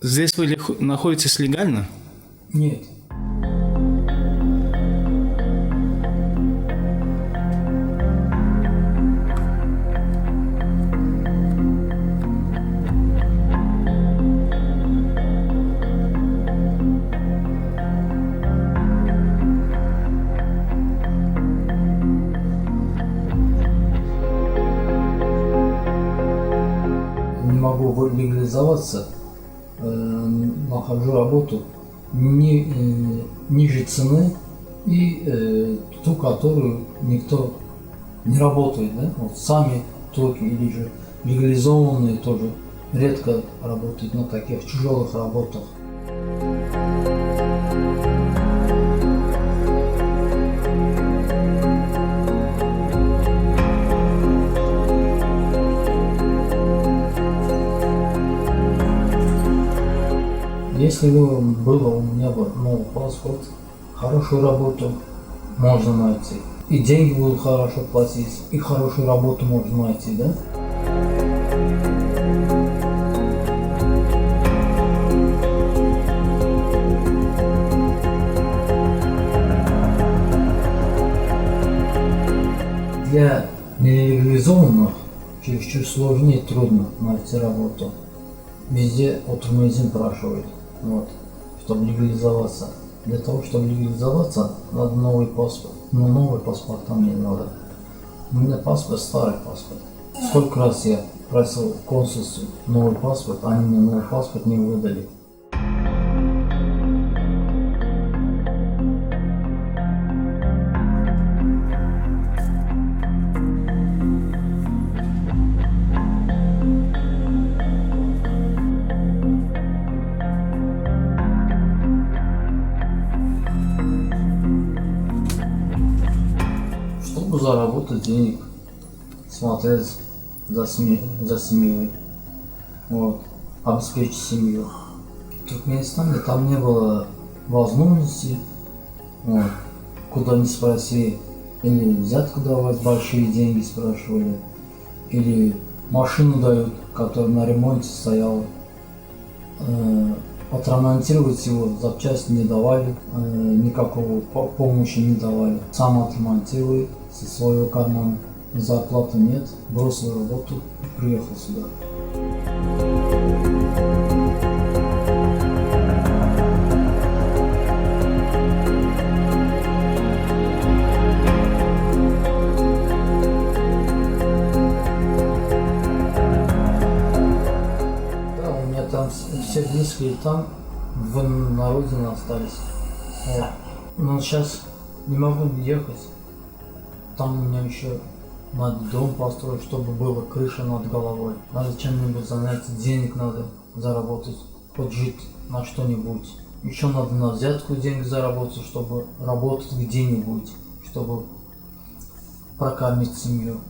Здесь вы находитесь легально? Нет. Не могу легализоваться, нахожу работу ниже цены и ту, которую никто не работает, да? Вот сами турки или же легализованные тоже редко работают на таких тяжелых работах. Если бы было у меня бы новый паспорт, хорошую работу можно найти. И деньги будут хорошо платить, и хорошую работу можно найти, да? Для нелегализованных чересчур сложнее и трудно найти работу. Везде отрмазин спрашивают, вот, чтобы легализоваться. Для того, чтобы легализоваться, надо новый паспорт. Но новый паспорт там не надо. У меня паспорт, старый паспорт. Сколько раз я просил в консульстве новый паспорт, они мне новый паспорт не выдали. Чтобы заработать денег, смотреть за семьей, вот, обеспечить семью. В Туркменистане там не было возможности, вот, куда ни спроси, или взятку давать, большие деньги спрашивали, или машину дают, которая на ремонте стояла. Отремонтировать его запчасти не давали, никакого помощи не давали. Сам отремонтируй со своего кармана. Зарплаты нет, бросил работу и приехал сюда. Там все близкие там на родине остались. Вот. Но сейчас не могу ехать. Там у меня еще надо дом построить, чтобы была крыша над головой. Надо чем-нибудь заняться, денег надо заработать, хоть жить на что-нибудь. Еще надо на взятку денег заработать, чтобы работать где-нибудь, чтобы прокормить семью.